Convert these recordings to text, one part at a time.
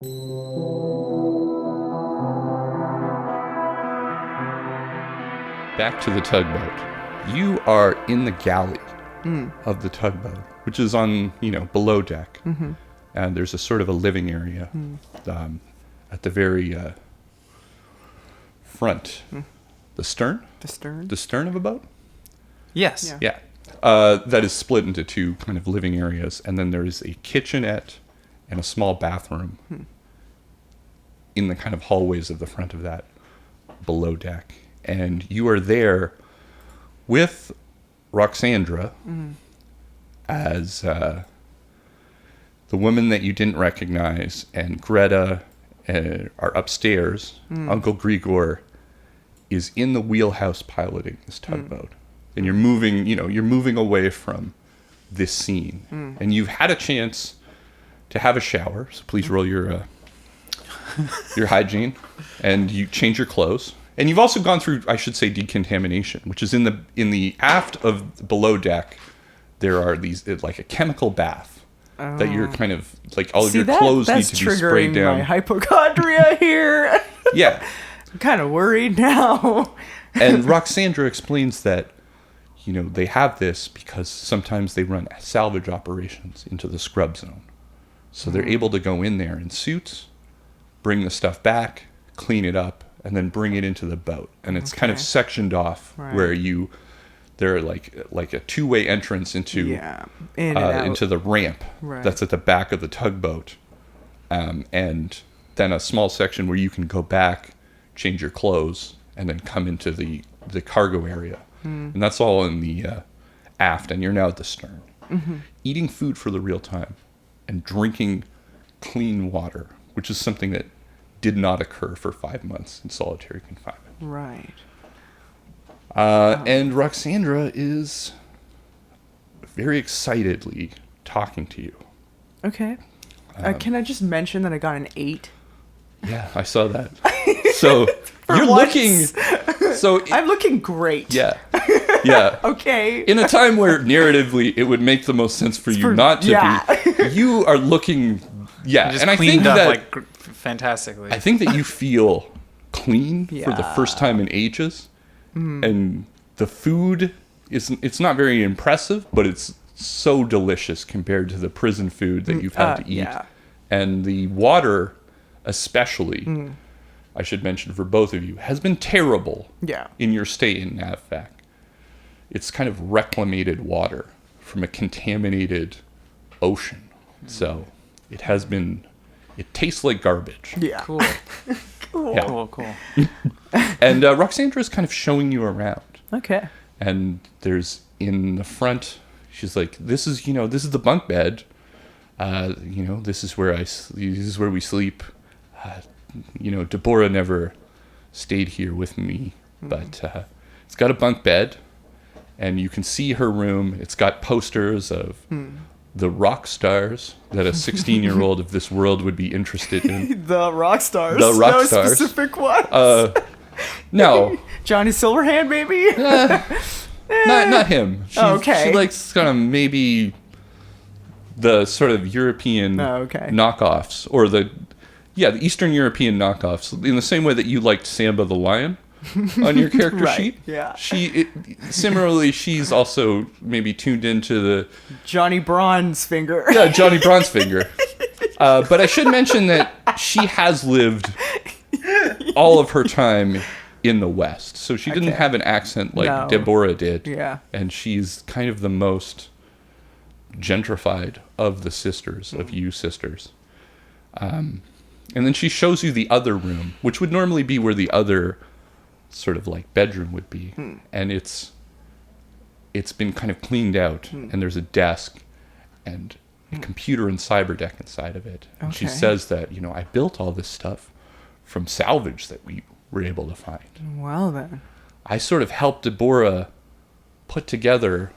Back to the tugboat. You are in the galley of the tugboat, which is on, below deck. Mm-hmm. And there's a sort of a living area at the very front. The stern? The stern? The stern of a boat? Yes. Yeah. That is split into two kind of living areas. And then there's a kitchenette and a small bathroom in the kind of hallways of the front of that below deck. And you are there with Roxandra as the woman that you didn't recognize, and Greta are upstairs. Uncle Grigor is in the wheelhouse piloting this tugboat. And you're moving away from this scene. And you've had a chance to have a shower, so please roll your hygiene, and you change your clothes. And you've also gone through, I should say, decontamination, which is in the aft of below deck. There are these like a chemical bath that you're kind of like all of your clothes need to be sprayed down. My hypochondria here. Yeah, I'm kind of worried now. And Roxandra explains that they have this because sometimes they run salvage operations into the scrub zone, so they're able to go in there in suits, bring the stuff back, clean it up, and then bring it into the boat. And it's kind of sectioned off where there are like a two-way entrance into the ramp that's at the back of the tugboat, and then a small section where you can go back, change your clothes, and then come into the cargo area. And that's all in the aft, and you're now at the stern. Eating food for the real time and drinking clean water, which is something that did not occur for 5 months in solitary confinement. Right. And Roxandra is very excitedly talking to you. Okay. Can I just mention that I got an 8? Yeah, I saw that. So you're once. looking. So I'm looking great. Yeah. Yeah. Okay. In a time where narratively it would make the most sense for you not to be, you are looking. Yeah, Just and I cleaned think up that fantastically. I think that you feel clean for the first time in ages, and the food it's not very impressive, but it's so delicious compared to the prison food that you've had to eat, and the water, especially. I should mention for both of you, has been terrible in your stay in NAVFAC. It's kind of reclamated water from a contaminated ocean. So it has been, it tastes like garbage. Yeah. Cool. Cool. Yeah. Cool. And Roxandra is kind of showing you around. Okay. And there's in the front, she's like, this is the bunk bed. This is where we sleep. Deborah never stayed here with me, but it's got a bunk bed, and you can see her room. It's got posters of the rock stars that a 16-year-old of this world would be interested in. The rock stars. The rock no stars. Specific ones. No. Johnny Silverhand, maybe. Not him. Okay. She likes kind of maybe the sort of European knockoffs, or the Eastern European knockoffs, in the same way that you liked Samba the Lion on your character sheet. Yeah. Similarly, she's also maybe tuned into the Johnny Bronzefinger. Yeah, Johnny Bronzefinger. But I should mention that she has lived all of her time in the West, so she didn't have an accent like Deborah did. Yeah. And she's kind of the most gentrified of the sisters, of you sisters. And then she shows you the other room, which would normally be where the other sort of like bedroom would be. And it's been kind of cleaned out, and there's a desk and a computer and cyberdeck inside of it. And she says that, I built all this stuff from salvage that we were able to find. Well then. I sort of helped Deborah put together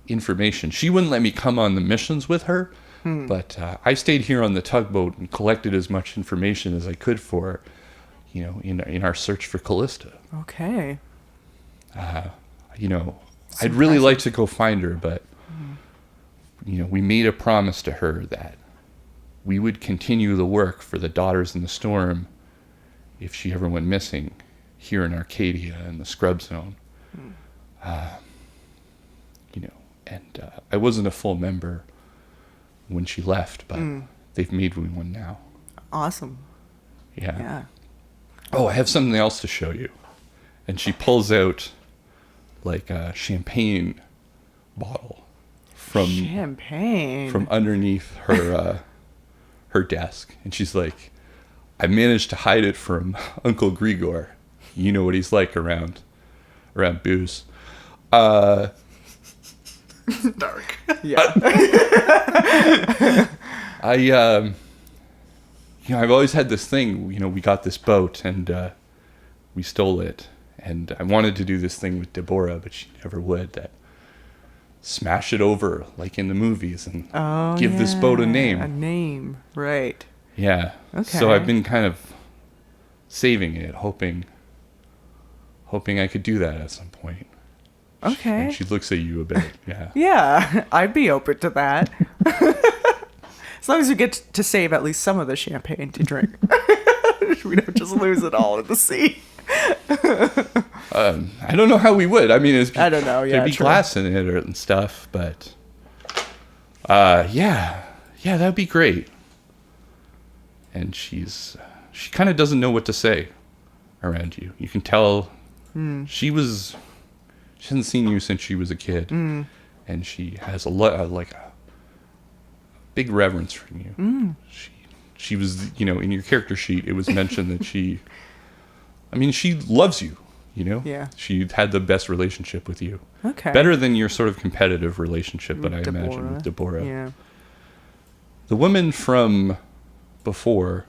information. She wouldn't let me come on the missions with her, but I stayed here on the tugboat and collected as much information as I could for, in our search for Callista. Okay. I'd really like to go find her, but we made a promise to her that we would continue the work for the Daughters in the Storm if she ever went missing here in Arcadia in the scrub zone. And I wasn't a full member when she left, but they've made me one now. Awesome. Yeah. Oh, I have something else to show you. And she pulls out like a champagne bottle from underneath her her desk, and she's like, I managed to hide it from Uncle Grigor. You know what he's like around booze. Dark. Yeah. I've always had this thing, we got this boat and we stole it, and I wanted to do this thing with Deborah, but she never would, that smash it over like in the movies and give this boat a name. A name, right. Yeah. Okay. So I've been kind of saving it, hoping I could do that at some point. Okay. And she looks at you a bit. Yeah. Yeah, I'd be open to that. As long as you get to save at least some of the champagne to drink. We don't just lose it all in the sea. I don't know how we would. I mean, I don't know. Yeah, there'd be glass in it and stuff, but yeah, that'd be great. And she kind of doesn't know what to say around you. You can tell she hasn't seen you since she was a kid, and she has a big reverence from you. She was, in your character sheet, it was mentioned that she loves you, Yeah. She had the best relationship with you. Okay. Better than your sort of competitive relationship, but I imagine with Deborah. Yeah. The woman from before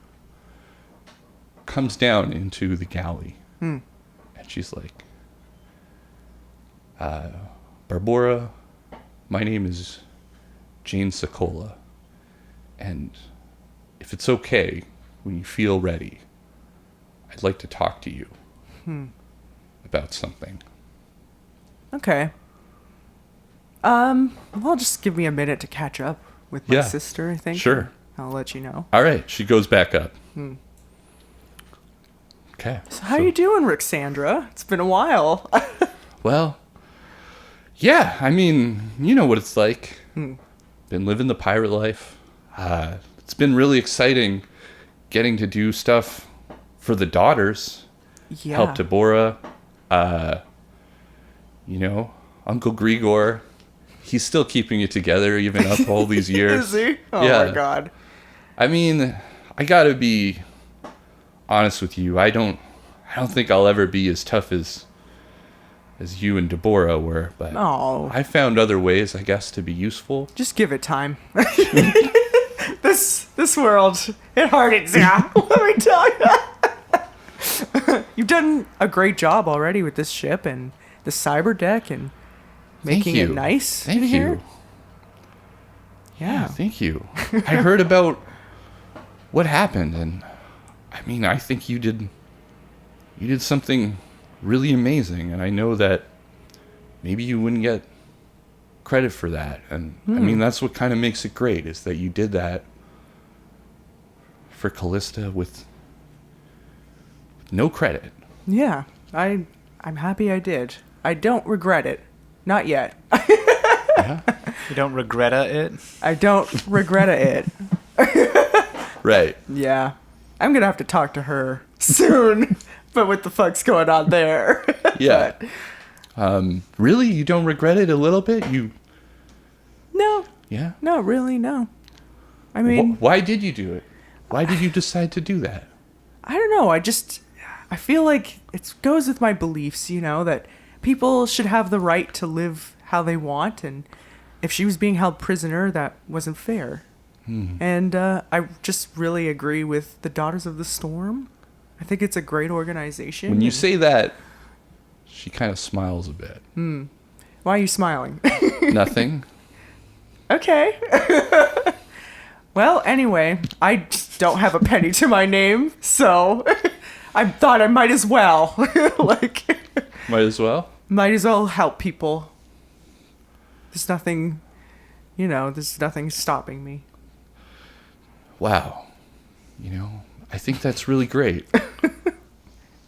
comes down into the galley, and she's like, Barbora, my name is Jane Sokola, and if it's okay, when you feel ready, I'd like to talk to you about something. Okay. Well, just give me a minute to catch up with my sister, I think. Sure. I'll let you know. All right. She goes back up. Okay. So how you doing, Rixandra? It's been a while. Well, yeah. I mean, you know what it's like. Been living the pirate life. It's been really exciting getting to do stuff for the Daughters. Yeah. Help Deborah. Uncle Grigor. He's still keeping it together even up all these years. Is he? Oh my God. I mean, I gotta be honest with you. I don't think I'll ever be as tough as you and Deborah were, but I found other ways, I guess, to be useful. Just give it time. This world, it hardens ya. Let me tell you. You've done a great job already with this ship and the cyber deck and making it nice. Thank you. Here. Yeah. Thank you. I heard about what happened, and I mean, I think you did something really amazing, and I know that maybe you wouldn't get credit for that. And I mean, that's what kind of makes it great, is that you did that for Callista with no credit. Yeah. I'm happy I did. I don't regret it. Not yet. Yeah. You don't regret it? I don't regret it. Right. Yeah. I'm going to have to talk to her soon. But what the fuck's going on there? Yeah. Really? You don't regret it a little bit? No. Yeah? No, really, no. I mean... Why did you do it? Why did you decide to do that? I don't know. I feel like it goes with my beliefs, that people should have the right to live how they want, and if she was being held prisoner, that wasn't fair. And I just really agree with the Daughters of the Storm. I think it's a great organization. When you say that, she kind of smiles a bit. Why are you smiling? Nothing. Okay. Well, anyway, I just don't have a penny to my name, so I thought I might as well. Might as well? Might as well help people. There's nothing, there's nothing stopping me. wow, I think that's really great.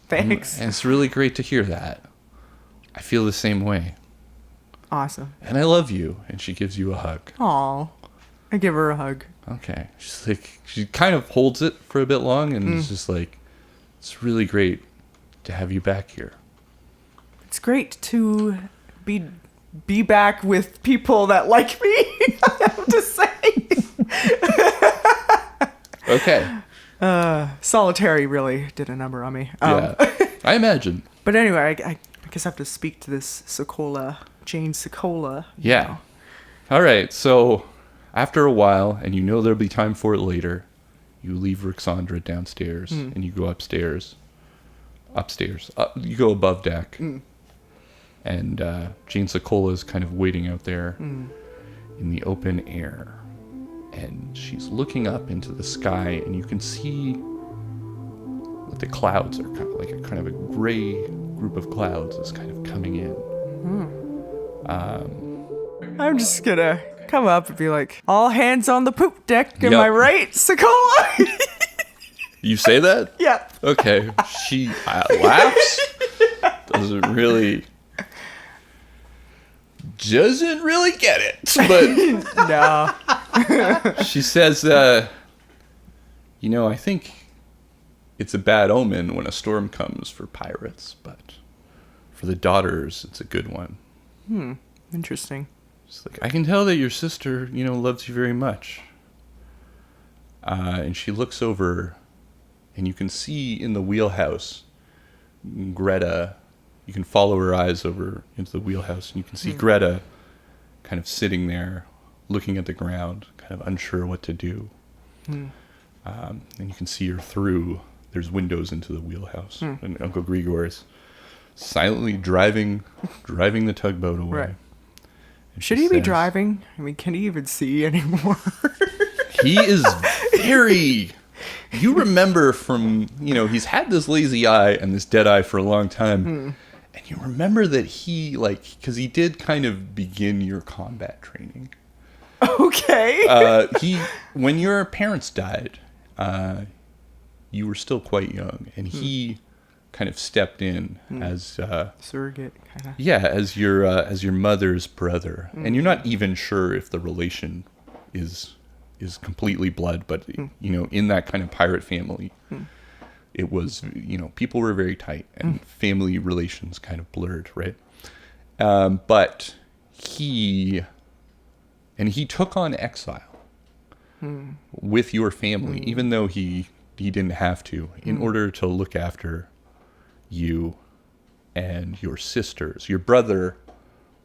Thanks. And it's really great to hear that. I feel the same way. Awesome. And I love you. And she gives you a hug. Aw. I give her a hug. Okay. She's like, she kind of holds it for a bit long and is just like, it's really great to have you back here. It's great to be back with people that like me, I have to say. Okay. Solitary really did a number on me. Yeah. I imagine. But anyway, I guess I have to speak to this Jane Sokola. Yeah. All right. So after a while, and there'll be time for it later, you leave Rixandra downstairs and you go upstairs. You go above deck. And Jane Sokola is kind of waiting out there in the open air. And she's looking up into the sky, and you can see that the clouds are kind of a gray group of clouds is kind of coming in. I'm just gonna come up and be like, all hands on the poop deck, am Yep. I right, Sokola? You say that? Yeah. Okay. She laughs. Doesn't really get it. But No. she says, I think it's a bad omen when a storm comes for pirates, but for the daughters, it's a good one. Interesting. She's like, I can tell that your sister, loves you very much. And she looks over, and you can see in the wheelhouse, Greta. You can follow her eyes over into the wheelhouse, and you can see Greta kind of sitting there, looking at the ground, kind of unsure what to do. And you can see her through. There's windows into the wheelhouse, and Uncle Grigor is silently driving the tugboat away. Right. And Should she he be says- driving? I mean, can he even see anymore? He is very... You remember from, he's had this lazy eye and this dead eye for a long time. And you remember that he, because he did kind of begin your combat training. Okay. When your parents died, you were still quite young. And he kind of stepped in as... Surrogate, kind of. Yeah, as your mother's brother. And you're not even sure if the relation is completely blood, but in that kind of pirate family, it was, people were very tight and family relations kind of blurred, right? But he took on exile with your family, even though he didn't have to, in order to look after you and your sisters. Your brother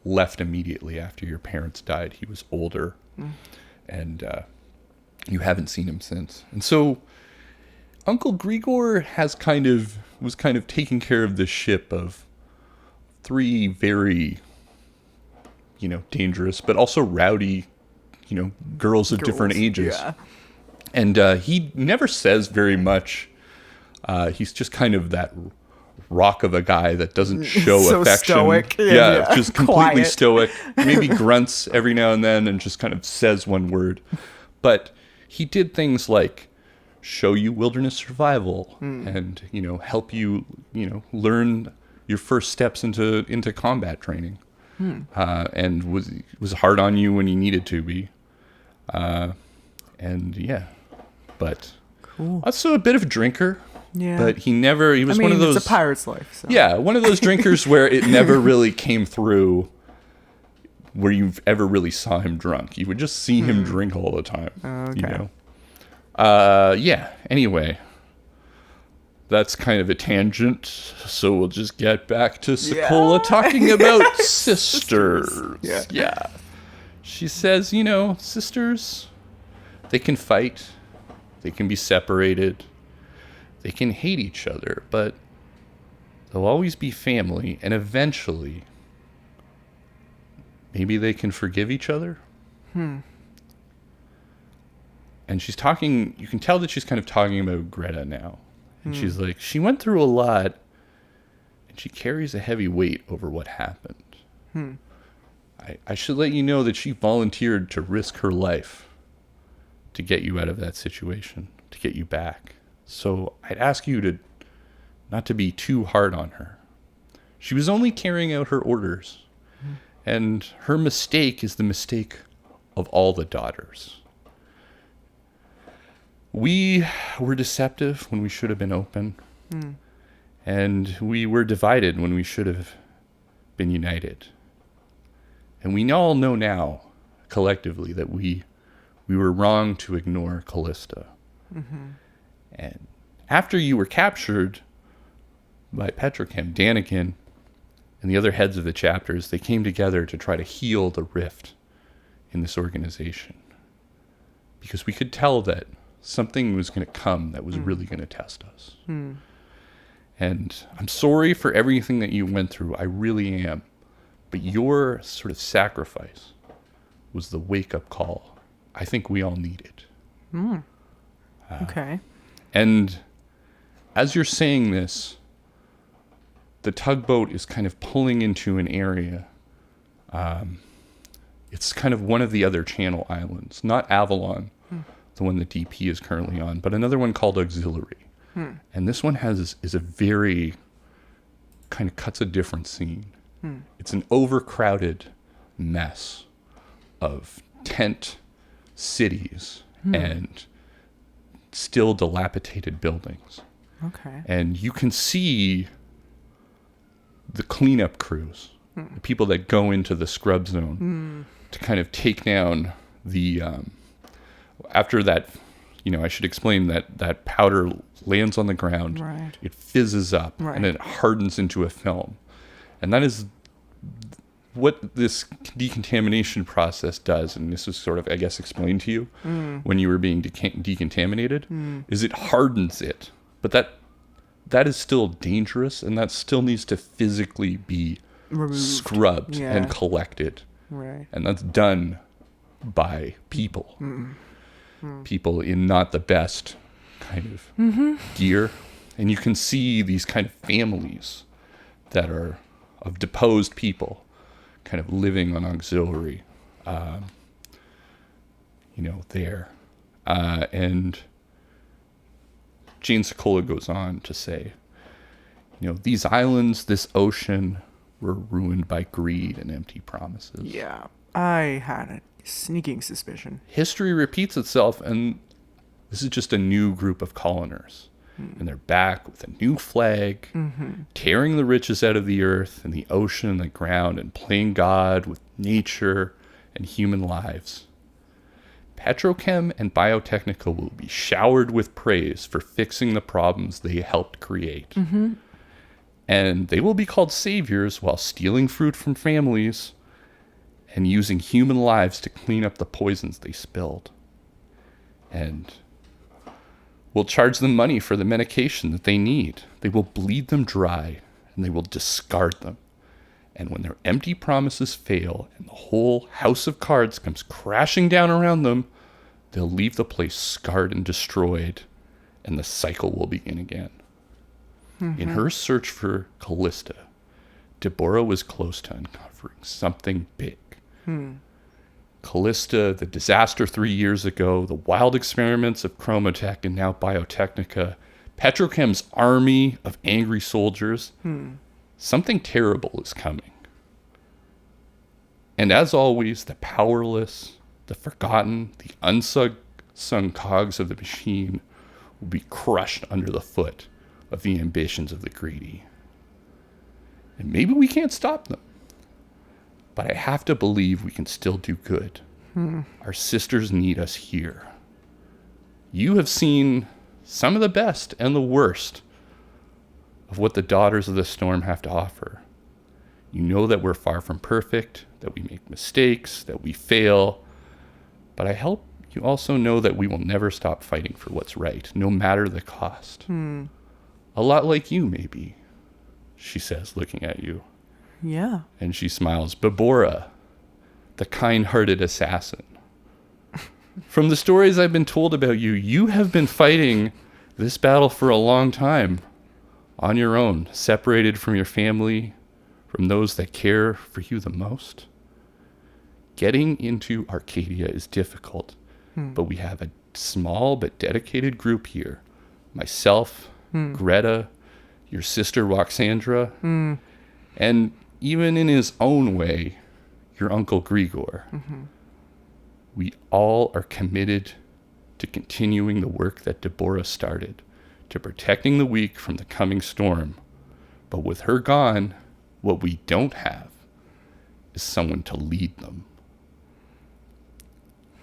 left immediately after your parents died. He was older, and you haven't seen him since. And so Uncle Grigor was kind of taking care of this ship of three very, dangerous, but also rowdy, girls of different ages. Yeah. And he never says very much. He's just kind of that rock of a guy that doesn't show So affection. stoic. Yeah, just completely Quiet. stoic. Maybe grunts every now and then and just kind of says one word. But he did things like show you wilderness survival and, help you, learn your first steps into combat training. And was hard on you when he needed to be. And yeah, but Cool. also a bit of a drinker. Yeah. But he was one of those. It's a pirate's life. So. Yeah, one of those drinkers where it never really came through where you ever really saw him drunk. You would just see him drink all the time. Okay. Yeah, anyway. That's kind of a tangent, so we'll just get back to Sokola talking about sisters. Yeah. She says, sisters, they can fight, they can be separated, they can hate each other, but they'll always be family, and eventually, maybe they can forgive each other. And she's talking, you can tell that she's kind of talking about Greta now. And she's like, she went through a lot, and she carries a heavy weight over what happened. I should let you know that she volunteered to risk her life to get you out of that situation, to get you back. So I'd ask you to not to be too hard on her. She was only carrying out her orders. And her mistake is the mistake of all the daughters. We were deceptive when we should have been open. And we were divided when we should have been united. And we all know now, collectively, that we were wrong to ignore Callista. And after you were captured by PetroChem, Daniken, and the other heads of the chapters, they came together to try to heal the rift in this organization. Because we could tell that something was going to come that was really going to test us. And I'm sorry for everything that you went through. I really am. But your sort of sacrifice was the wake-up call I think we all needed. Okay. And as you're saying this, the tugboat is kind of pulling into an area. It's kind of one of the other channel islands, not Avalon, the one that DP is currently on, but another one called Auxiliary. And this one is a very, kind of cuts a different scene. It's an overcrowded mess of tent cities and still dilapidated buildings. Okay. And you can see the cleanup crews, the people that go into the scrub zone to kind of take down the, after that, I should explain that powder lands on the ground, Right. it fizzes up, Right. and it hardens into a film. And that is what this decontamination process does, and this is sort of, I guess, explained to you when you were being decontaminated, is it hardens it. But that is still dangerous, and that still needs to physically be Removed. scrubbed Yeah. and collected. Right. And that's done by people. People in not the best kind of gear. And you can see these kind of families that are of deposed people kind of living on Auxiliary, there. And Jane Sokola goes on to say, these islands, this ocean, were ruined by greed and empty promises. Yeah. I had a sneaking suspicion. History repeats itself, and this is just a new group of coloners. And they're back with a new flag, tearing the riches out of the earth and the ocean and the ground and playing God with nature and human lives. PetroChem and Biotechnica will be showered with praise for fixing the problems they helped create. And they will be called saviors while stealing fruit from families and using human lives to clean up the poisons they spilled. And we'll charge them money for the medication that they need. They will bleed them dry, and they will discard them. And when their empty promises fail and the whole house of cards comes crashing down around them, they'll leave the place scarred and destroyed, and the cycle will begin again. In her search for Callista, Deborah was close to uncovering something big. Callista, the disaster 3 years ago, the wild experiments of Chromotech and now Biotechnica, PetroChem's army of angry soldiers, something terrible is coming. And as always, the powerless, the forgotten, the unsung cogs of the machine will be crushed under the foot of the ambitions of the greedy. And maybe we can't stop them, but I have to believe we can still do good. Our sisters need us here. You have seen some of the best and the worst of what the Daughters of the Storm have to offer. You know that we're far from perfect, that we make mistakes, that we fail, but I hope you also know that we will never stop fighting for what's right, no matter the cost. A lot like you, maybe, she says, looking at you. Yeah. And she smiles. Babora, the kind-hearted assassin. From the stories I've been told about you, you have been fighting this battle for a long time, on your own, separated from your family, from those that care for you the most. Getting into Arcadia is difficult, but we have a small but dedicated group here. Myself, Greta, your sister Roxandra, and even in his own way, your Uncle Grigor. We all are committed to continuing the work that Deborah started, to protecting the weak from the coming storm. But with her gone, what we don't have is someone to lead them.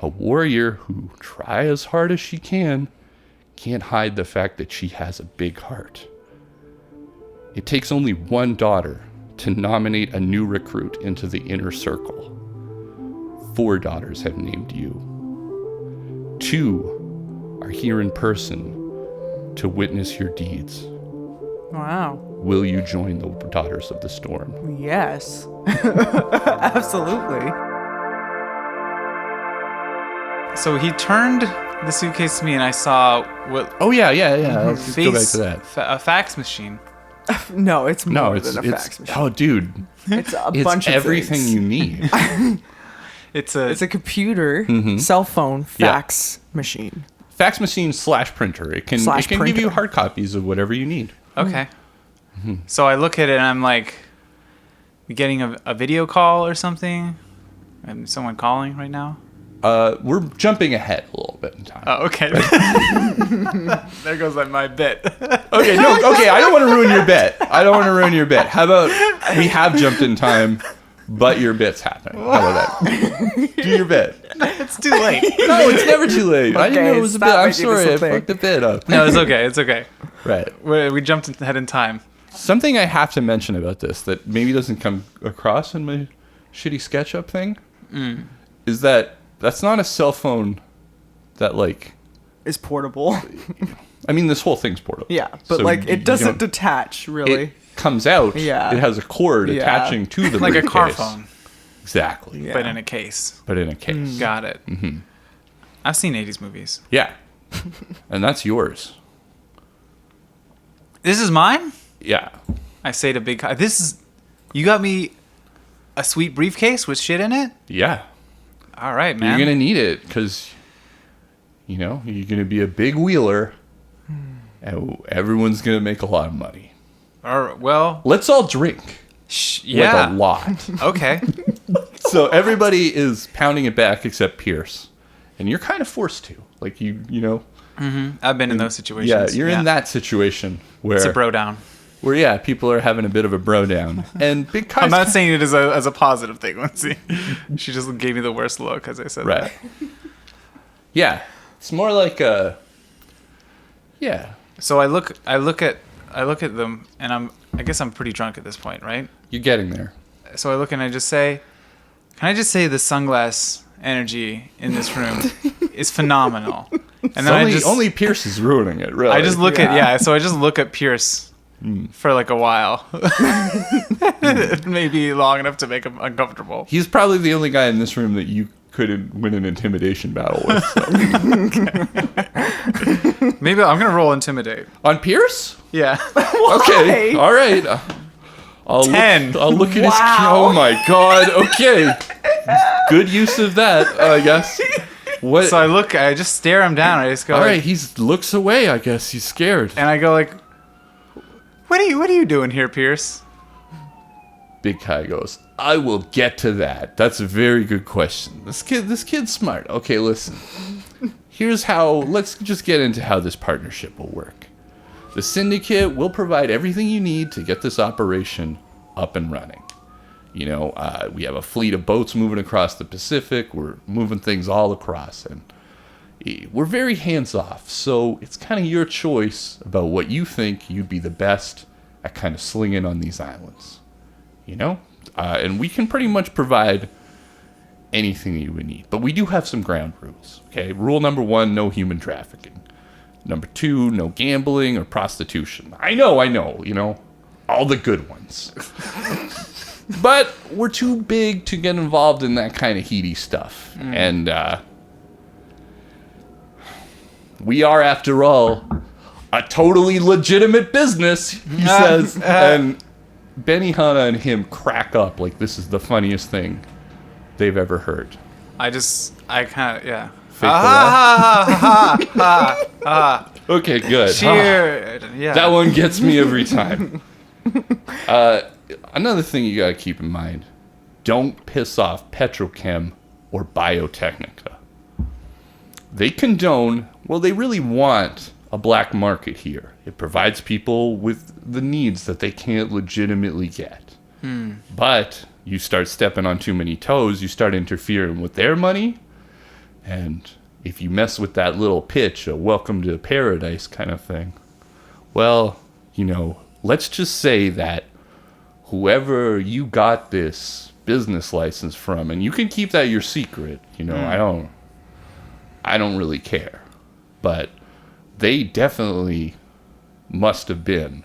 A warrior who, try as hard as she can't hide the fact that she has a big heart. It takes only one daughter to nominate a new recruit into the inner circle. 4 daughters have named you. 2 are here in person to witness your deeds. Wow. Will you join the Daughters of the Storm? Yes. Absolutely. So he turned the suitcase to me, and I saw what Oh, yeah. Let's just go back to that. a fax machine. No, it's more It's than a fax machine. oh, dude, It's a it's bunch of everything things. you need. It's It's a computer, cell phone, fax machine. Fax machine / printer. It can give you printer. hard copies of whatever you need. okay. So I look at it, and I'm like, we getting a video call or something? And someone calling right now? We're jumping ahead a little bit in time. Oh, okay. There goes my bit. Okay, I don't want to ruin your bet. How about we have jumped in time, but your bit's happening? How about that? Do your bit. It's too late. No, it's never too late. I didn't know it was a bit. stop I'm making sorry, I this a thing. fucked the bit up. No, it's okay. It's okay. Right. We jumped ahead in time. Something I have to mention about this that maybe doesn't come across in my shitty SketchUp thing is that that's not a cell phone that, like... Is portable. I mean, this whole thing's portable. Yeah, but So like you it doesn't don't- detach really. It comes out. Yeah. It has a cord Yeah. attaching to the Like a car briefcase. phone, Exactly. Yeah. but in a case. But in a case. Got it. I've seen 80s movies. Yeah. And that's yours. This is mine? Yeah. I say to Big... You got me a sweet briefcase with shit in it? Yeah. All right, man. You're going to need it because, you're going to be a big wheeler and everyone's going to make a lot of money. Well... Let's all drink. Yeah. Like a lot. Okay. So everybody is pounding it back except Pierce. And you're kind of forced to. Like, you know. I've been in those situations. Yeah, you're in that situation where... It's a bro down. Where, yeah, people are having a bit of a bro down. And Big Kai's... I'm not saying it as a positive thing, Lindsay. She just gave me the worst look as I said Right. Yeah. It's more like a... Yeah. So I look at them, and I guess I'm pretty drunk at this point, right? You're getting there. So I look and I just say, can I just say the sunglass energy in this room is phenomenal. And then Only Pierce is ruining it, really. I just look so I just look at Pierce for like a while. Maybe long enough to make him uncomfortable. He's probably the only guy in this room that you couldn't win an intimidation battle with. So. Maybe I'm gonna roll intimidate. On Pierce? Yeah. Okay. All right. I'll 10. I'll look at his... Oh, my God. Okay. Good use of that, I guess. What? So I just stare him down. I just go, All like, right, he looks away, I guess. He's scared. and I go like, what are you doing here, Pierce? Big Kai goes, I will get to that. That's a very good question. This kid's smart. Okay, listen. Here's how, let's just get into how this partnership will work. The Syndicate will provide everything you need to get this operation up and running. We have a fleet of boats moving across the Pacific. We're moving things all across, and we're very hands-off. So it's kind of your choice about what you think you'd be the best at kind of slinging on these islands. And we can pretty much provide anything you would need. But we do have some ground rules, okay? Rule number 1, no human trafficking. Number 2, no gambling or prostitution. I know, all the good ones. But we're too big to get involved in that kind of heady stuff. And we are, after all, a totally legitimate business, he says. And Benihana and him crack up like this is the funniest thing they've ever heard. I kind of, yeah. fake the laugh? Ah, Okay, good. cheer. Yeah. That one gets me every time. Another thing you gotta keep in mind: don't piss off PetroChem or Biotechnica. They condone, well, they really want a black market here. It provides people with the needs that they can't legitimately get. But you start stepping on too many toes, you start interfering with their money, and if you mess with that little pitch, a welcome to paradise kind of thing, well, let's just say that whoever you got this business license from, and you can keep that your secret, I don't really care, but they definitely must have been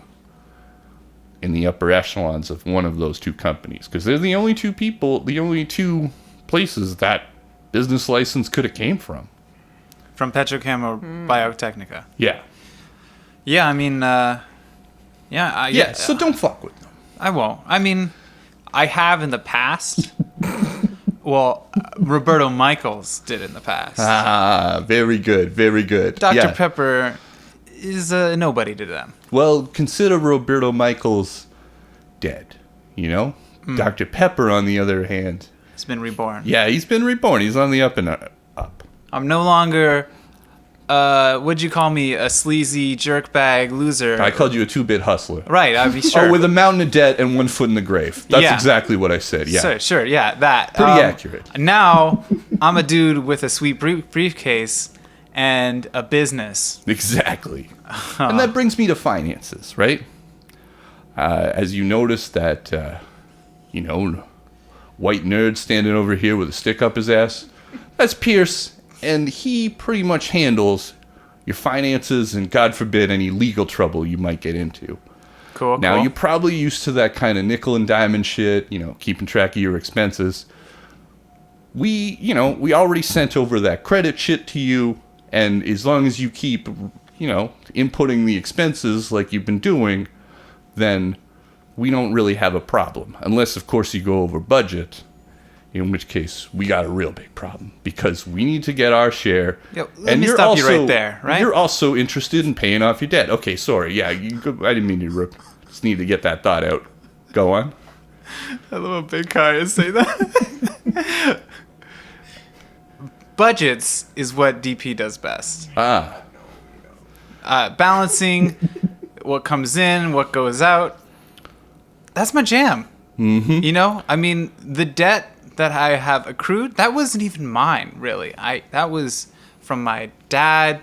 in the upper echelons of one of those two companies, because they're the only two places that business license could have came from. From PetroChem or Biotechnica. Yeah. Yeah, I mean, So don't fuck with them. I won't. I mean, I have in the past. Well, Roberto Michaels did in the past. Ah, very good, very good. Dr. Pepper is a nobody to them. Well, consider Roberto Michaels dead, Dr. Pepper, on the other hand. He's been reborn. Yeah, he's been reborn. He's on the up and up. I'm no longer, what'd you call me, a sleazy jerkbag loser. I called you a two-bit hustler. Right, I'd be sure. Oh, with a mountain of debt and 1 foot in the grave. That's exactly what I said, yeah. Sure, yeah, that. Pretty accurate. Now, I'm a dude with a sweet briefcase and a business. Exactly. And that brings me to finances, right? As you notice that, white nerd standing over here with a stick up his ass, that's Pierce, and he pretty much handles your finances and, God forbid, any legal trouble you might get into. Cool. Now, you're probably used to that kind of nickel and diamond shit, keeping track of your expenses. We already sent over that credit shit to you, and as long as you keep, inputting the expenses like you've been doing, then we don't really have a problem. Unless, of course, you go over budget, in which case we got a real big problem, because we need to get our share. Let me stop you right there, right? You're also interested in paying off your debt. Okay, sorry. Yeah, I didn't mean to rip. Just need to get that thought out. Go on. I love a big guy to say that. Budgets is what DP does best. Balancing what comes in, what goes out. That's my jam. Mm-hmm. I mean, the debt that I have accrued, that wasn't even mine, really. That was from my dad.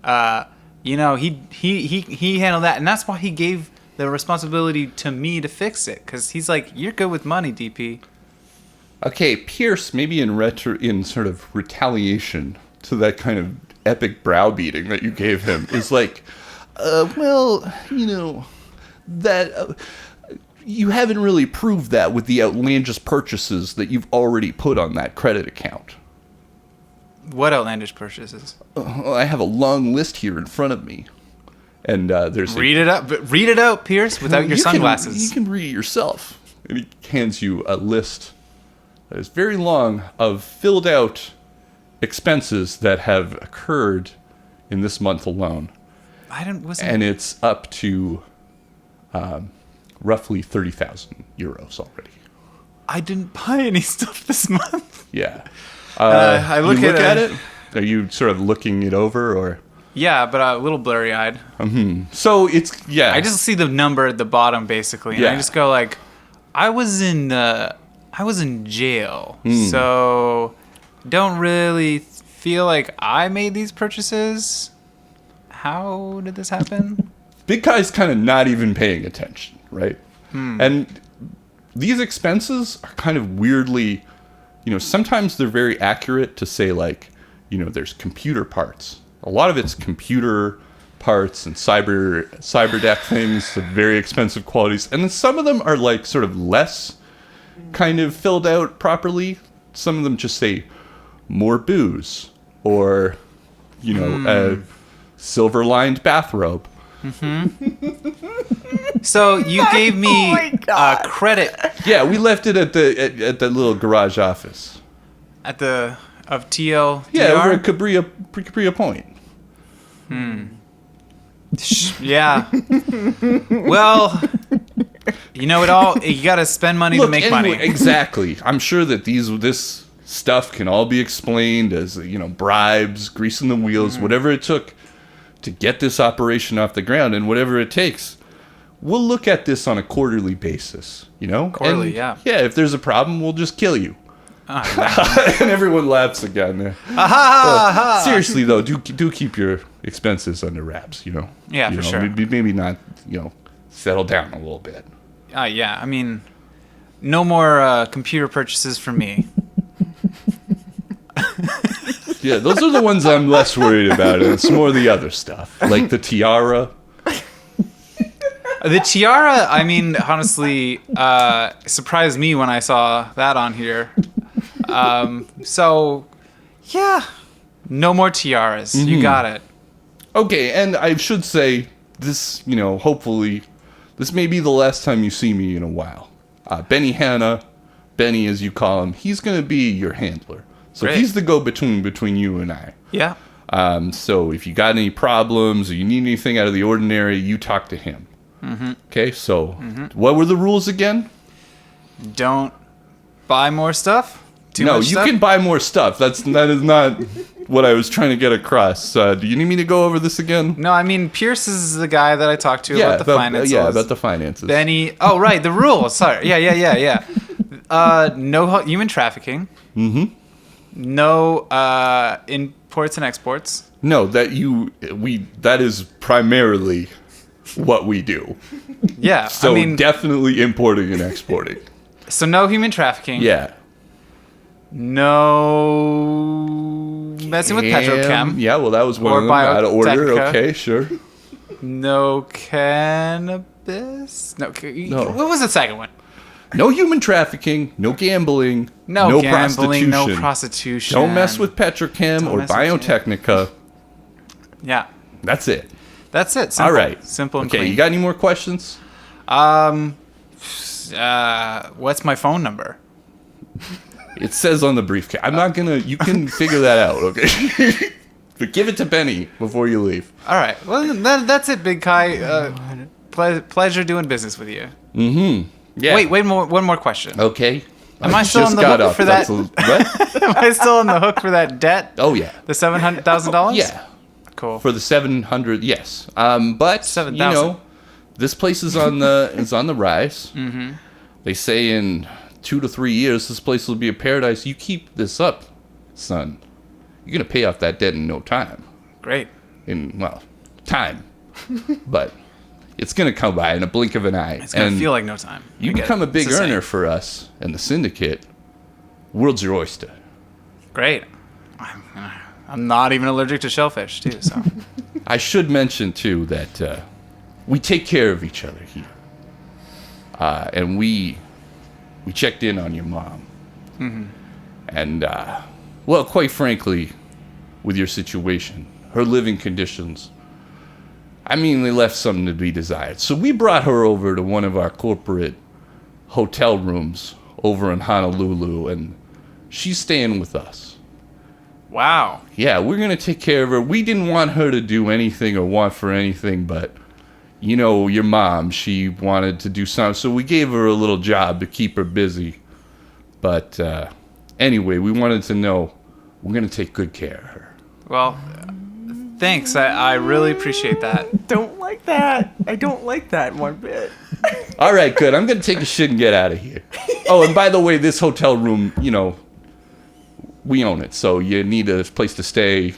He handled that, and that's why he gave the responsibility to me to fix it, because he's like, you're good with money, DP. Okay, Pierce, maybe in sort of retaliation to that kind of epic browbeating that you gave him, is like, that you haven't really proved that with the outlandish purchases that you've already put on that credit account. What outlandish purchases? I have a long list here in front of me, and there's read it out, Pierce, without your sunglasses. You can read it yourself. And he hands you a list that is very long of filled out expenses that have occurred in this month alone. And it's up to roughly 30,000 euros already. I didn't buy any stuff this month. Yeah. I look at it. Are you sort of looking it over, or? Yeah, but a little blurry-eyed. So it's I just see the number at the bottom, basically, and I just go like, I was in jail, so don't really feel like I made these purchases. How did this happen? Big guy's kind of not even paying attention, right? And these expenses are kind of weirdly, sometimes they're very accurate to say, like, there's computer parts. A lot of it's computer parts and cyberdeck things of very expensive qualities. And then some of them are like sort of less kind of filled out properly. Some of them just say more booze, or, a silver-lined bathrobe. So you gave me credit. Yeah, we left it at the little garage office. At the Of TLDR? Yeah, over at Cabria Point. Yeah. Well, you know it all. You got to spend money to make money. Exactly. I'm sure that this stuff can all be explained as, bribes, greasing the wheels, whatever it took to get this operation off the ground, and whatever it takes. We'll look at this on a quarterly basis, Quarterly, and, yeah. Yeah, if there's a problem, we'll just kill you. And everyone laughs again. Seriously, though, do keep your expenses under wraps, Yeah, for sure. Maybe not, settle down a little bit. Yeah, I mean, no more computer purchases for me. Yeah, those are the ones I'm less worried about, and it's more the other stuff, like the tiara. The tiara, I mean, honestly, surprised me when I saw that on here. So, yeah, no more tiaras. Mm-hmm. You got it. Okay, and I should say this, hopefully, this may be the last time you see me in a while. Benny Hanna, Benny as you call him, he's going to be your handler. So Great. He's the go-between between you and I. Yeah. So if you got any problems or you need anything out of the ordinary, you talk to him. Mm-hmm. Okay, so what were the rules again? Don't buy more stuff. No, much you stuff? can buy more stuff. That is not what I was trying to get across. Do you need me to go over this again? No, I mean, Pierce is the guy that I talked to about the finances. Yeah, about the finances. Benny. Oh, right, the rules. Sorry. Yeah. No human trafficking. Mm-hmm. No imports and exports. No, that is primarily what we do. Yeah, So definitely importing and exporting. So no human trafficking. Yeah. No messing with PetroChem. Yeah, well, that was one of them. Out of order. Okay, sure. No cannabis. No. What was the second one? No human trafficking. No gambling. No gambling. Prostitution. No prostitution. Don't mess with PetroChem or Biotechnica. Yeah. That's it. That's it. Simple. All right. Simple and okay, clean. you got any more questions? What's my phone number? It says on the briefcase. I'm not gonna. You can figure that out, okay? But give it to Benny before you leave. All right. Well, that's it, Big Kai. Pleasure doing business with you. Mm-hmm. Yeah. Wait. One more question. Okay. Am I still on the hook for that? What? Am I still on the hook for that debt? Oh yeah. The $700,000. Yeah. Cool. For the 700, yes. But 7,000. This place is on the rise. Mm-hmm. They say in 2 to 3 years, this place will be a paradise. You keep this up, son. You're gonna pay off that debt in no time. Great. Time. But it's gonna come by in a blink of an eye. It's gonna feel like no time. You become a big earner for us and the syndicate. World's your oyster. Great. I'm not even allergic to shellfish, too. So I should mention too that we take care of each other here, and we checked in on your mom, and quite frankly, with your situation, her living conditions, they left something to be desired. So we brought her over to one of our corporate hotel rooms over in Honolulu, and she's staying with us. Wow. Yeah, we're going to take care of her. We didn't want her to do anything or want for anything, but, your mom, she wanted to do something. So we gave her a little job to keep her busy. But anyway, we wanted to know we're going to take good care of her. Well, thanks. I really appreciate that. Don't like that. I don't like that one bit. All right, good. I'm going to take a shit and get out of here. Oh, and by the way, this hotel room, we own it, so you need a place to stay.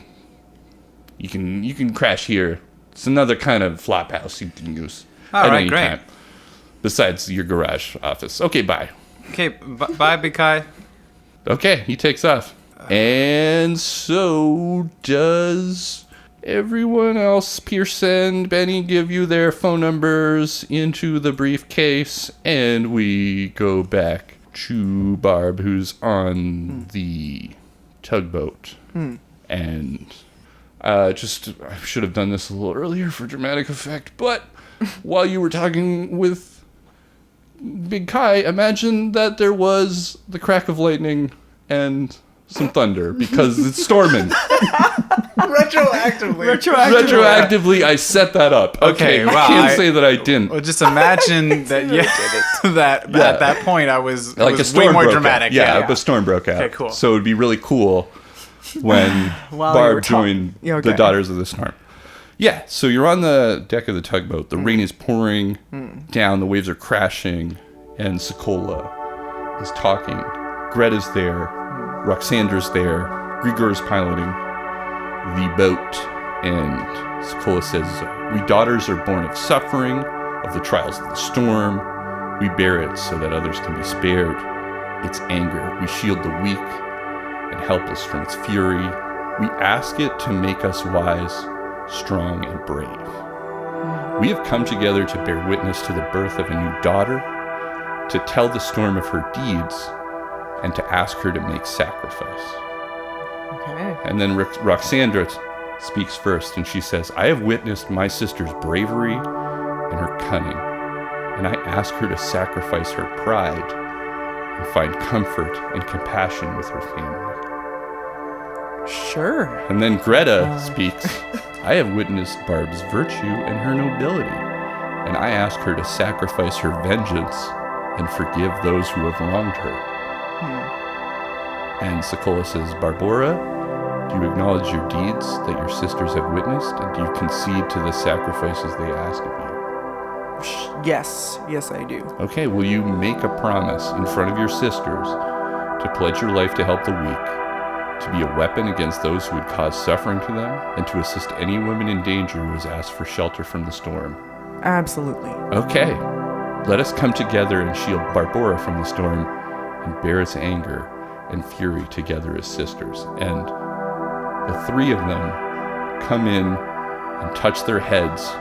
You can crash here. It's another kind of flop house you can use All at right, any great. time. Besides your garage office. Okay, bye. Okay, bye, Big Kai. Okay, he takes off. And so does everyone else. Pearson, Benny give you their phone numbers into the briefcase, and we go back to Barb, who's on the tugboat. And I should have done this a little earlier for dramatic effect, but while you were talking with Big Kai, imagine that there was the crack of lightning and some thunder because it's storming. Retroactively, I set that up. Okay, wow, I can't say that I didn't. Well, just imagine that. At that point, I was Like a storm way more broke dramatic. out. Yeah, a storm broke out. Okay, cool. So it'd be really cool when While you were Barb joined Yeah, okay. the Daughters of the Storm. Yeah, so you're on the deck of the tugboat. The rain is pouring down. The waves are crashing, and Sokola is talking. Greta's there. Roxandra's there. Grigor's piloting the boat, and Sokola says, "We daughters are born of suffering, of the trials of the storm. We bear it so that others can be spared. Its anger. We shield the weak and helpless from its fury. We ask it to make us wise, strong, and brave. We have come together to bear witness to the birth of a new daughter, to tell the storm of her deeds, and to ask her to make sacrifice." Okay. And then Roxandra speaks first, and she says, "I have witnessed my sister's bravery and her cunning, and I ask her to sacrifice her pride and find comfort and compassion with her family." Sure. And then Greta speaks, "I have witnessed Barb's virtue and her nobility, and I ask her to sacrifice her vengeance and forgive those who have wronged her." And Sokola says, "Barbora, do you acknowledge your deeds that your sisters have witnessed, and do you concede to the sacrifices they ask of you?" Yes. Yes, I do. Okay, will you make a promise in front of your sisters to pledge your life to help the weak, to be a weapon against those who would cause suffering to them, and to assist any woman in danger who has asked for shelter from the storm? Absolutely. Okay, let us come together and shield Barbora from the storm and bear its anger and fury together as sisters. And the three of them come in and touch their heads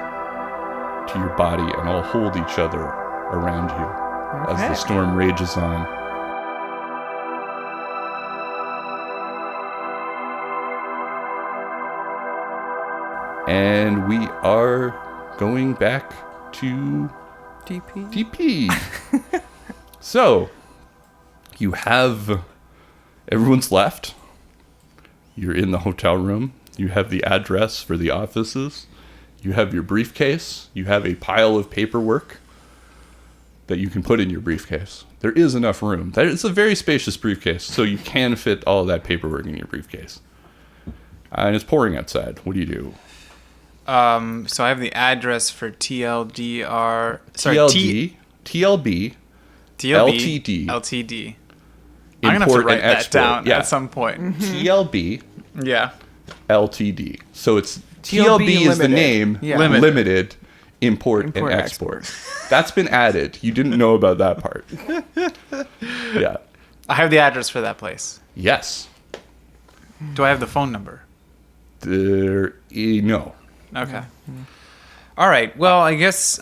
to your body and all hold each other around you as the storm rages on. And we are going back to DP. So, you have... everyone's left. You're in the hotel room. You have the address for the offices. You have your briefcase. You have a pile of paperwork that you can put in your briefcase. There is enough room. It's a very spacious briefcase, so you can fit all of that paperwork in your briefcase. And it's pouring outside. What do you do? So I have the address for TLDR. Sorry, TLB, TLB, LTD. I'm gonna have to write that down at some point. TLB, Yeah. LTD. So it's TLB is the name, limited import and export. That's been added. You didn't know about that part. Yeah. I have the address for that place. Yes. Do I have the phone number? No. Okay. All right. Well, I guess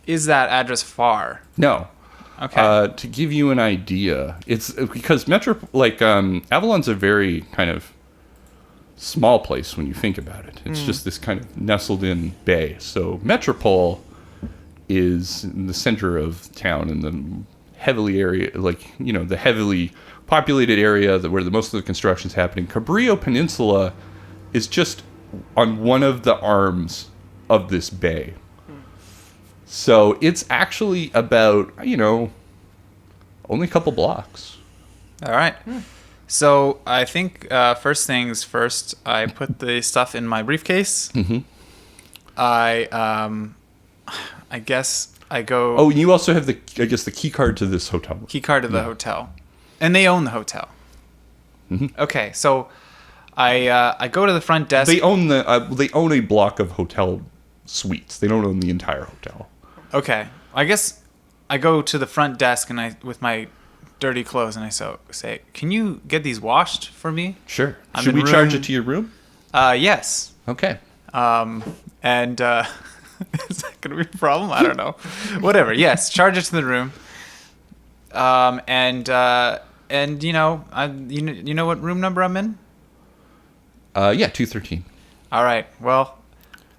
is that address far? No. Okay. To give you an idea, it's because Avalon's a very kind of small place when you think about it. It's just this kind of nestled in bay. So Metropole is in the center of town in the heavily populated area where most of the construction's happening. Cabrillo Peninsula is just on one of the arms of this bay. So it's actually about, only a couple blocks. All right. So I think first things first, I put the stuff in my briefcase. Mm-hmm. I guess I go... Oh, and you also have the key card to this hotel. Key card to the hotel. And they own the hotel. Mm-hmm. Okay, so I go to the front desk. They own a block of hotel suites. They don't own the entire hotel. Okay. I guess I go to the front desk and with my dirty clothes and I say, "Can you get these washed for me?" Sure. Should we charge it to your room? Yes. Okay. And is that going to be a problem? I don't know. Whatever. Yes, charge it to the room. And you know what room number I'm in? Yeah, 213. All right. Well,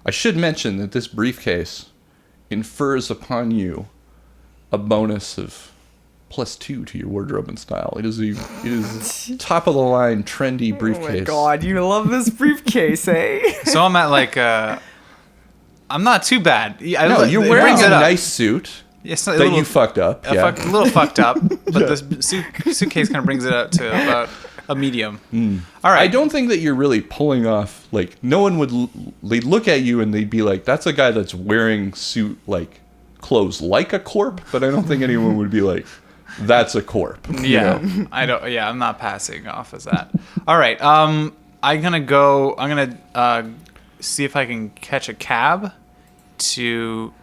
I should mention that this briefcase infers upon you a bonus of +2 to your wardrobe and style. It is top of the line trendy briefcase. Oh my god, you love this briefcase, eh? So I'm at like I'm not too bad. No, you're it wearing brings a it up. nice suit Yes, that you fucked up. a little fucked up, but the suitcase kind of brings it up to about a medium. All right. I don't think that you're really pulling off, like, no one would, they'd look at you and they'd be like, that's a guy that's wearing suit, like, clothes like a corp, but I don't think anyone would be like, that's a corp. Yeah, You know? I don't. Yeah, I'm not passing off as that. All right. I'm gonna see if I can catch a cab to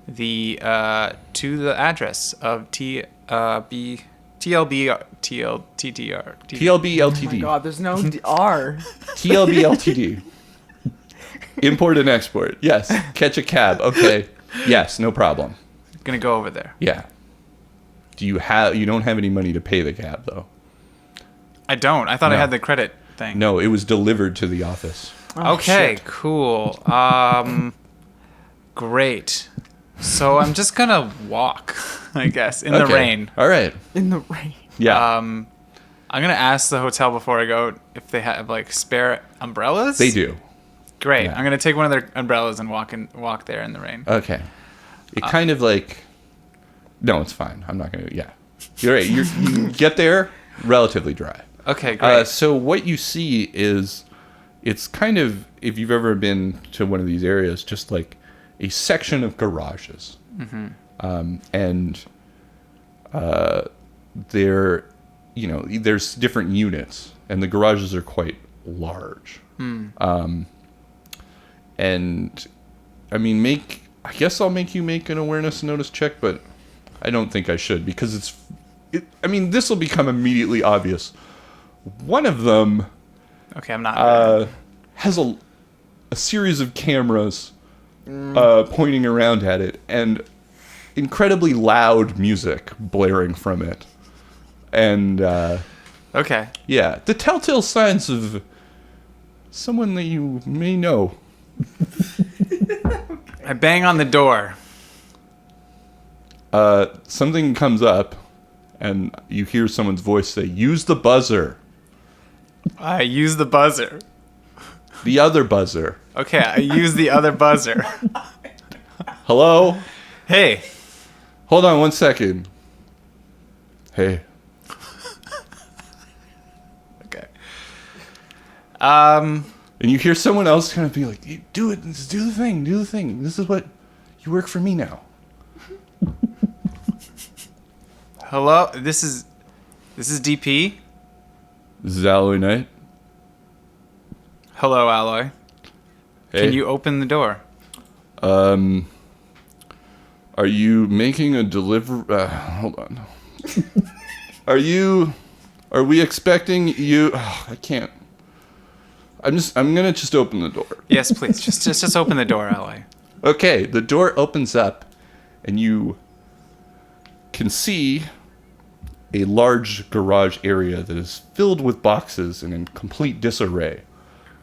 the address of TLB TLTTR. TLB Oh my LTD. god, there's no R. TLB LTD. Import and export. Yes. Catch a cab. Okay. Yes, no problem. Gonna go over there. Yeah. You don't have any money to pay the cab, though. I don't. I thought I No. had the credit thing. No, it was delivered to the office. Oh, Okay, shit. cool. Great. So I'm just gonna walk, I guess, in the Okay. rain. All right. In the rain. Yeah. I'm gonna ask the hotel before I go if they have like spare umbrellas. They do. Great. Yeah. I'm gonna take one of their umbrellas and walk there in the rain. Okay. It kind of like... No, it's fine. I'm not going to... Yeah. You're right. You get there, relatively dry. Okay, great. So what you see is... It's kind of, if you've ever been to one of these areas, just like a section of garages. And there, there's different units, and the garages are quite large. And I mean, I guess I'll make you make an awareness notice check, but I don't think I should, because this will become immediately obvious. One of them Okay, I'm not. has a series of cameras pointing around at it, and incredibly loud music blaring from it. And Okay. yeah, the telltale signs of someone that you may know. I bang on the door. Something comes up, and you hear someone's voice say, "Use the buzzer." I use the buzzer. The other buzzer. Okay, I use the other buzzer. Hello? Hey. Hold on 1 second. Hey. Okay. And you hear someone else kind of be like, "Hey, do it. Just do the thing. Do the thing. This is what... You work for me now." Hello. This is DP. This is Alloy Knight. Hello, Alloy. Hey. Can you open the door? Are you making a hold on. Are we expecting you... I can't. I'm gonna just open the door. Yes, please. Just open the door, Alloy. Okay, the door opens up, and you can see a large garage area that is filled with boxes and in complete disarray.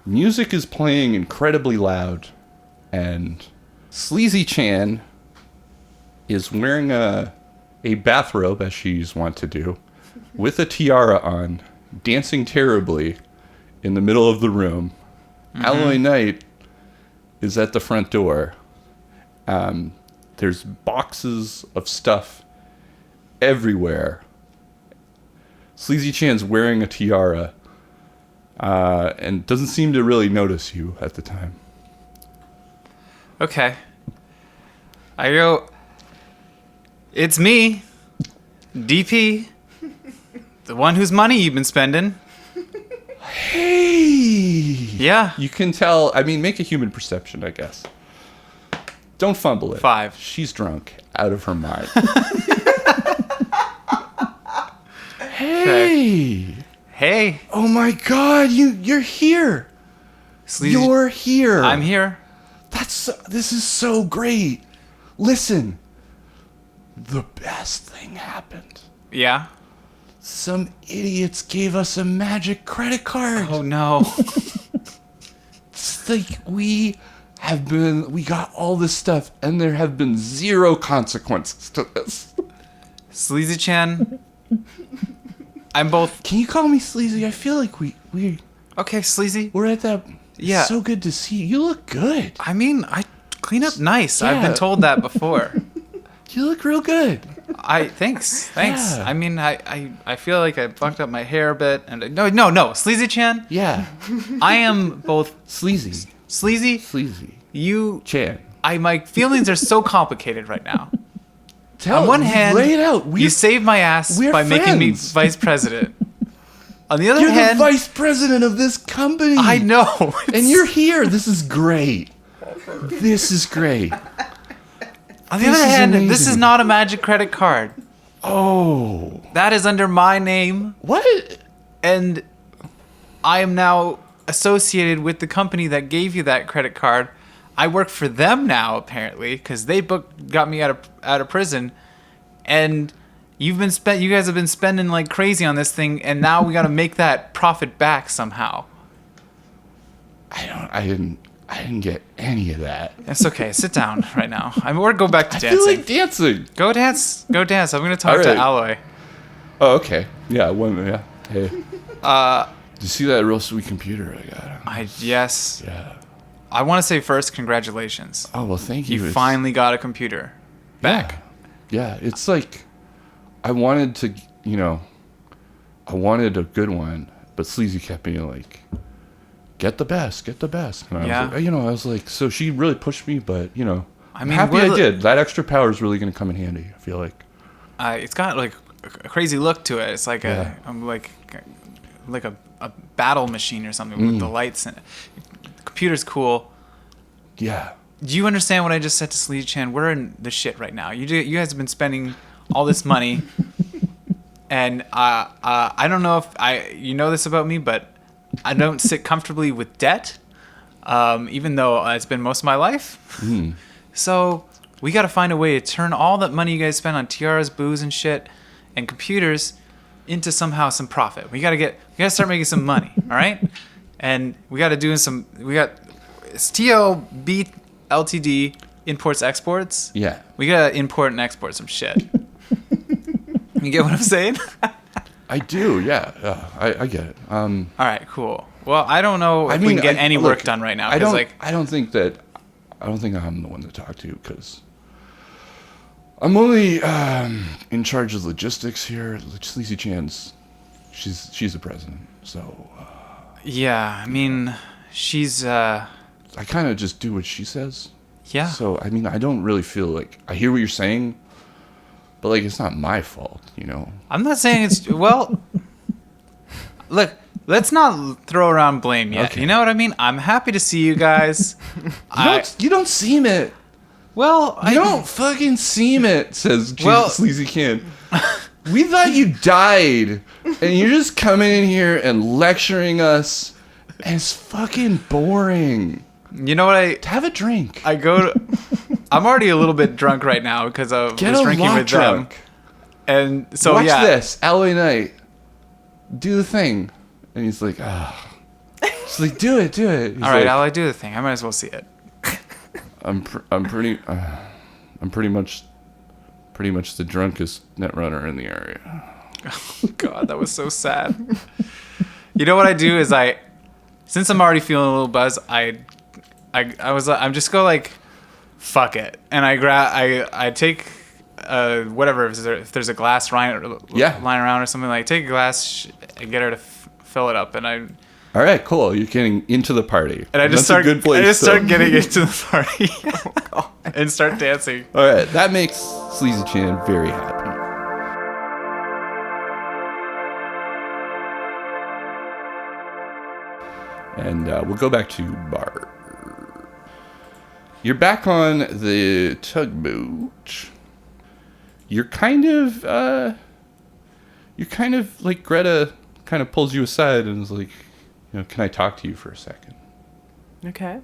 Music is playing incredibly loud, and Sleazy Chan is wearing a bathrobe, as she's wont to do, with a tiara on, dancing terribly in the middle of the room. Alloy Knight is at the front door. There's boxes of stuff everywhere. Sleazy Chan's wearing a tiara and doesn't seem to really notice you at the time. Okay. I go, "It's me, DP, the one whose money you've been spending." Hey! Yeah. You can tell. I mean, make a human perception, I guess. Don't fumble it. 5. She's drunk, out of her mind. Hey! Hey. Oh my God! You're here. Sleazy- You're here. I'm here. This is so great. Listen. The best thing happened. Yeah. Some idiots gave us a magic credit card. Oh no. It's like we got all this stuff, and there have been zero consequences to this. Sleazy-chan, I'm both... Can you call me Sleazy? I feel like we Okay, Sleazy. we're at that. Yeah. It's so good to see you. You look good. I mean, I clean up nice. I've Yeah. been told that before. You look real good. Thanks. Yeah. I mean, I feel like I fucked up my hair a bit. And no, Sleazy-chan, Yeah. I am both Sleazy. sleazy. You. Chan. My feelings are so complicated right now. Tell On one hand, lay it out. you saved my ass we're by making me friends. vice president. On the other You're hand, the vice president of this company. I know. And you're here. This is great. This is great. On the This other is hand, this amazing. is not a magic credit card. Oh. That is under my name, What? and I am now associated with the company that gave you that credit card. I work for them now, apparently, because they got me out of prison, and you guys have been spending like crazy on this thing, and now we got to make that profit back somehow. I didn't get any of that. It's okay. Sit down right now. Or go back to I dancing. feel like dancing. Go dance. I'm gonna talk All to right. Alloy. Oh, okay. Yeah, yeah. Hey. Did you see that real sweet computer I got? Yes. Yeah. I want to say first, congratulations. Oh, well, thank you. You It's- finally got a computer back. Yeah, it's like I wanted to, I wanted a good one, but Sleazy kept being like, get the best. And I was like, so she really pushed me, but, I'm happy I did. That extra power is really going to come in handy, I feel like. It's got like a crazy look to it. It's like I'm like a battle machine or something with the lights and the computer's cool. Yeah. Do you understand what I just said to Sleazy-chan? We're in the shit right now. You guys have been spending all this money, and I don't know if you know this about me, but I don't sit comfortably with debt, even though it's been most of my life. So we got to find a way to turn all that money you guys spend on tiaras, booze, and shit, and computers into somehow some profit. We gotta start making some money, all right? And we got it's TLB Ltd imports exports. Yeah. We gotta import and export some shit. You get what I'm saying? I do, yeah. I get it. All right, cool. Well, I don't know if we can get any work done right now. I don't think I'm the one to talk to because I'm only in charge of logistics here. Sleazy-chan's, she's the president, so. Yeah, I mean, she's. I kind of just do what she says. Yeah. So I mean, I don't really feel like I hear what you're saying, but like it's not my fault, I'm not saying it's well. Look, let's not throw around blame yet. Okay. You know what I mean? I'm happy to see you guys. You don't seem it. Well, You don't fucking seem it, says Well- Sleazy Can. We thought you died, and you're just coming in here and lecturing us, and it's fucking boring. You know what Have a drink. I'm already a little bit drunk right now because I was drinking lot with drunk. them. And so Watch yeah. this, LA Knight. Do the thing, and he's like, ah. She's like, do it. He's All right, like, I'll do the thing. I might as well see it. I'm pretty much the drunkest netrunner in the area. God, that was so sad. You know what I do is since I'm already feeling a little buzzed, I'm just go like, fuck it, and I take whatever if there's a glass lying around or something, like take a glass and get her to fill it up, and All right, cool. You're getting into the party, and I just That's a good place start getting into the party and start dancing. All right, that makes Sleazy Chan very happy. And we'll go back to Barb. You're back on the tugboat. You're kind of like Greta kind of pulls you aside and is like, can I talk to you for a second? Okay.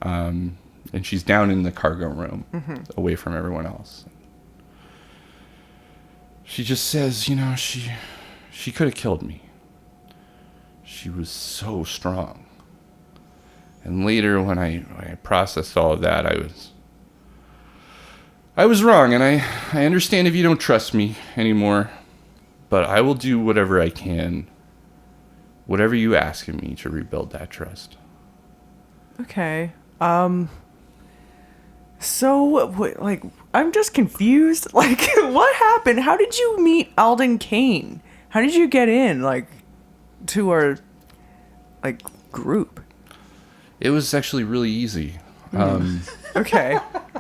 And she's down in the cargo room, away from everyone else. She just says, she could have killed me. She was so strong. And later, when I processed all of that, I I was wrong, and I understand if you don't trust me anymore, but I will do whatever I can, whatever you ask of me to rebuild that trust. Okay. So, like, I'm just confused. Like, what happened? How did you meet Alden Kane? How did you get in, like, to our, like, group? It was actually really easy. Okay.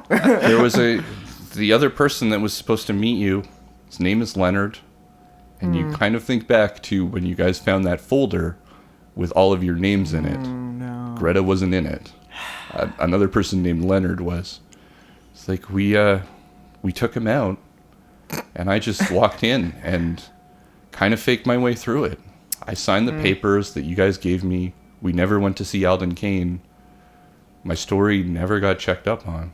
There was the other person that was supposed to meet you. His name is Leonard. And you kind of think back to when you guys found that folder with all of your names in it. No. Greta wasn't in it. Another person named Leonard was. It's like we took him out, and I just walked in and kind of faked my way through it. I signed the papers that you guys gave me. We never went to see Alden Kane. My story never got checked up on.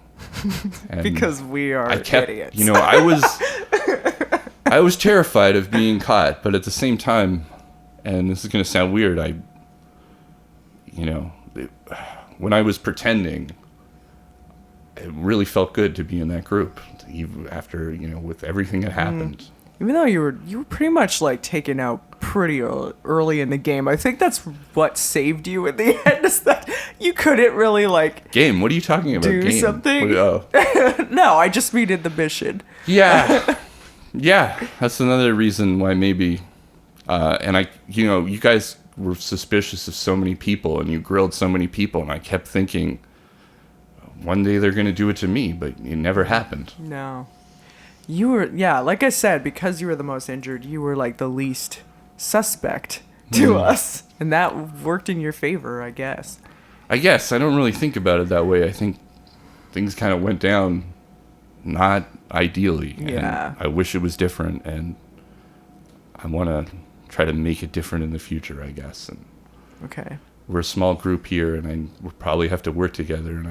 And Because we are idiots. You know, I was terrified of being caught, but at the same time, and this is going to sound weird, when I was pretending, it really felt good to be in that group, even after, with everything that happened. Even though you were pretty much, like, taken out pretty early in the game. I think that's what saved you at the end, is that you couldn't really, like... Game? What are you talking about? Do game? something? Oh. No, I just mean in the mission. Yeah. Yeah, that's another reason why maybe, and you guys were suspicious of so many people, and you grilled so many people, and I kept thinking, one day they're going to do it to me, but it never happened. No. You were, like I said, because you were the most injured, you were, like, the least suspect to us, and that worked in your favor, I guess. I guess. I don't really think about it that way. I think things kind of went down not ideally. Yeah. And I wish it was different, and I want to try to make it different in the future, I guess. And Okay. we're a small group here, and we'll probably have to work together, and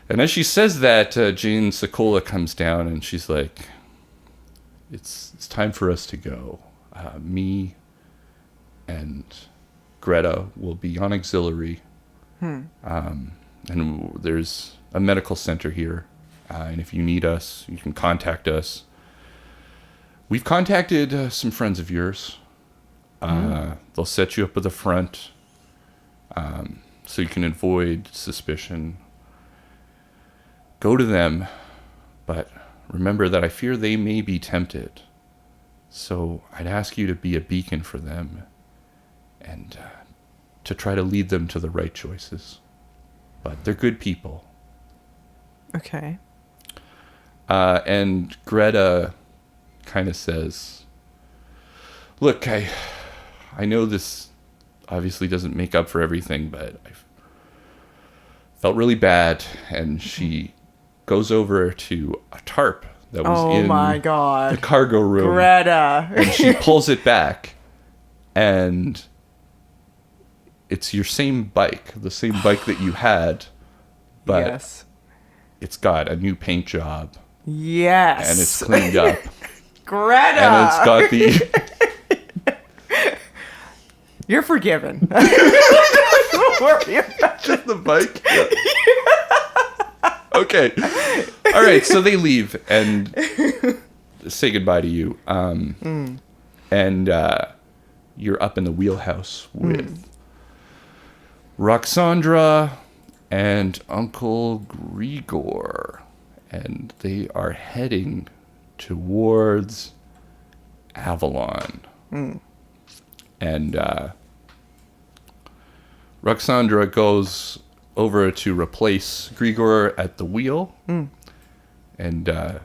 And as she says that, Jane Sokola comes down, and she's like, it's time for us to go. Me and Greta will be on auxiliary. And there's a medical center here. And if you need us, you can contact us. We've contacted some friends of yours. They'll set you up at the front so you can avoid suspicion. Go to them, but remember that I fear they may be tempted. So I'd ask you to be a beacon for them and to try to lead them to the right choices. But they're good people. Okay. And Greta kind of says, look, I know this obviously doesn't make up for everything, but I felt really bad. And she goes over to a tarp that was in my God. the cargo room. Greta. And she pulls it back, and it's your same bike, the same bike that you had, but Yes. it's got a new paint job. Yes. And it's cleaned up. Greta. And it's got the... You're forgiven. Don't worry about Just the bike? Yeah. Okay. All right, so they leave and say goodbye to you. And you're up in the wheelhouse with Roxandra and Uncle Grigor. And they are heading towards Avalon. And Roxandra goes over to replace Grigor at the wheel. And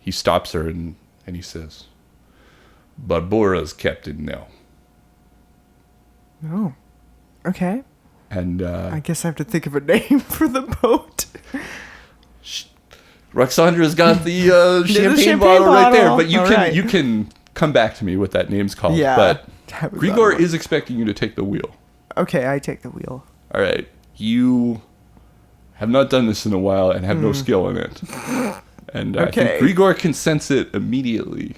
he stops her and he says, Barbara's captain now. Oh. Okay. And I guess I have to think of a name for the boat. Roxandra's got the champagne bottle right there, but you can come back to me what that name's called. Yeah. But Grigor is expecting you to take the wheel. Okay, I take the wheel. All right. You have not done this in a while and have no skill in it. And I think Grigor can sense it immediately.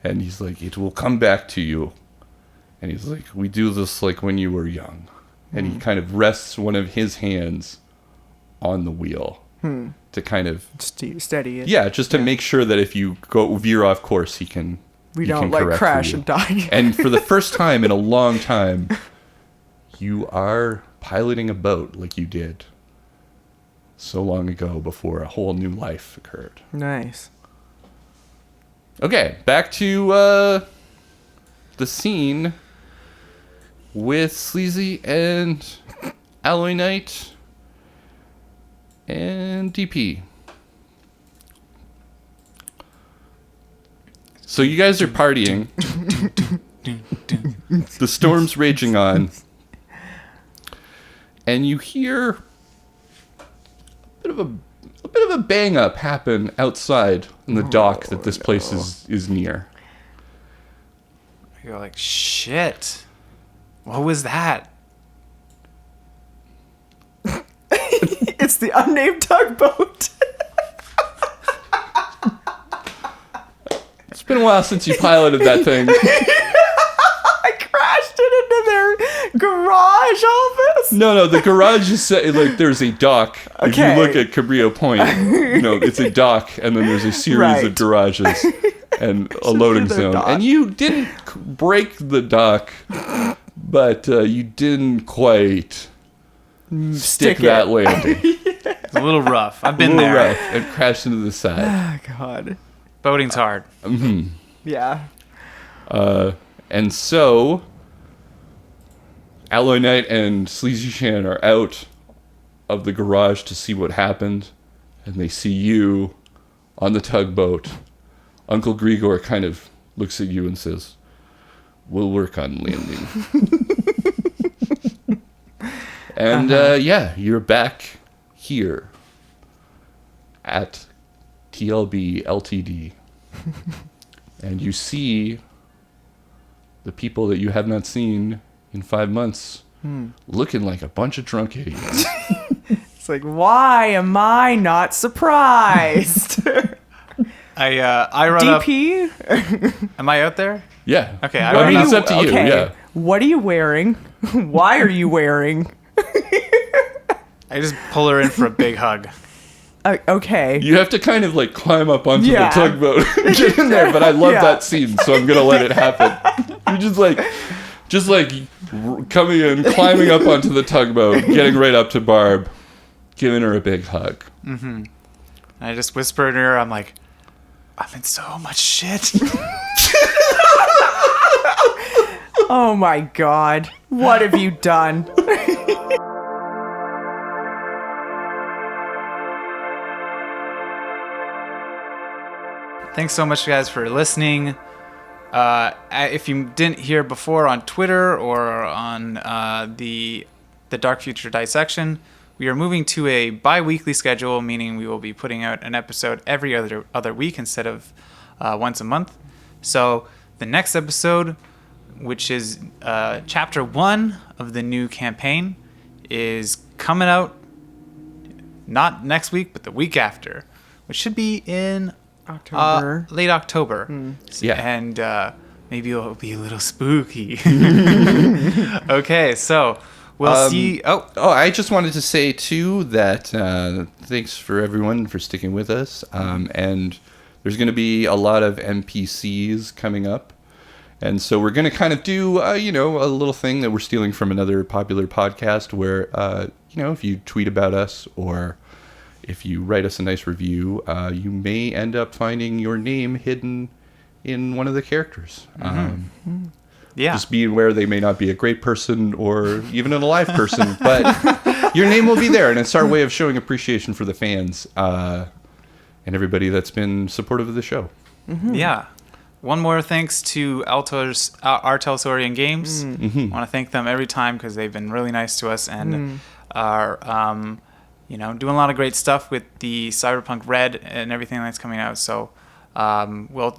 And he's like, it will come back to you. And he's like, we do this like when you were young. And he kind of rests one of his hands on the wheel. to kind of steady it. Yeah, just to make sure that if you go veer off course, he can. We don't like crash and die. And for the first time in a long time, you are piloting a boat like you did so long ago before a whole new life occurred. Nice. Okay, back to the scene with Sleazy and Alloy Knight and DP. So you guys are partying. The storm's raging on. And you hear a bit of a bang up happen outside in the dock that this place is near. You're like, shit. What was that? It's the unnamed tugboat. It's been a while since you piloted that thing. I crashed it into their garage office. No, the garage is set, like there's a dock. Okay. If you look at Cabrillo Point, it's a dock, and then there's a series of garages and a loading zone. dock. And you didn't break the dock, but you didn't quite stick that landing. It's a little rough. I've been A little there. rough, and crashed into the side. Oh, God. Boating's hard. Yeah. And so, Alloy Knight and Sleazy Shan are out of the garage to see what happened, and they see you on the tugboat. Uncle Grigor kind of looks at you and says, "We'll work on landing." And you're back here at TLB Ltd. And you see the people that you have not seen in 5 months looking like a bunch of drunk idiots. It's like, why am I not surprised? I run up. DP? Am I out there? Yeah. Okay, I mean, it's up to you. Yeah. What are you wearing? Why are you wearing? I just pull her in for a big hug. Okay. You have to kind of like climb up onto the tugboat and get in there, but I love that scene, so I'm gonna let it happen. You're just like coming in, climbing up onto the tugboat, getting right up to Barb, giving her a big hug. Mm-hmm. I just whisper in her ear, I'm like, I'm in so much shit. Oh my God. What have you done? Thanks so much, guys, for listening. If you didn't hear before on Twitter or on the Dark Future Dissection, we are moving to a bi-weekly schedule, meaning we will be putting out an episode every other week instead of once a month. So the next episode, which is Chapter 1 of the new campaign, is coming out not next week, but the week after, which should be in October. Late October. Yeah. And maybe it'll be a little spooky. Okay, so we'll see. Oh, I just wanted to say, too, that thanks for everyone for sticking with us. And there's going to be a lot of NPCs coming up. And so we're going to kind of do, a little thing that we're stealing from another popular podcast where, if you tweet about us or if you write us a nice review, you may end up finding your name hidden in one of the characters. yeah. Just be aware they may not be a great person or even an alive person, but your name will be there. And it's our way of showing appreciation for the fans and everybody that's been supportive of the show. Yeah. One more thanks to Artel Saurian Games. I want to thank them every time because they've been really nice to us and are doing a lot of great stuff with the Cyberpunk Red and everything that's coming out. So we'll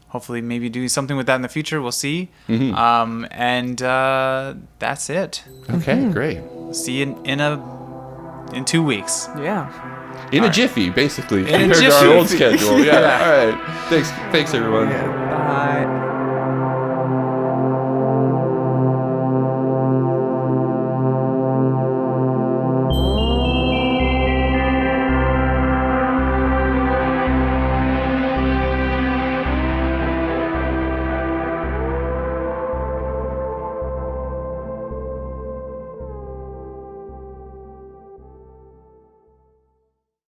hopefully maybe do something with that in the future. We'll see. And that's it. Okay, great. See you in 2 weeks. Yeah. In a jiffy, basically, In a compared to jiffy. our old schedule. Yeah. All right. Thanks, everyone. Yeah.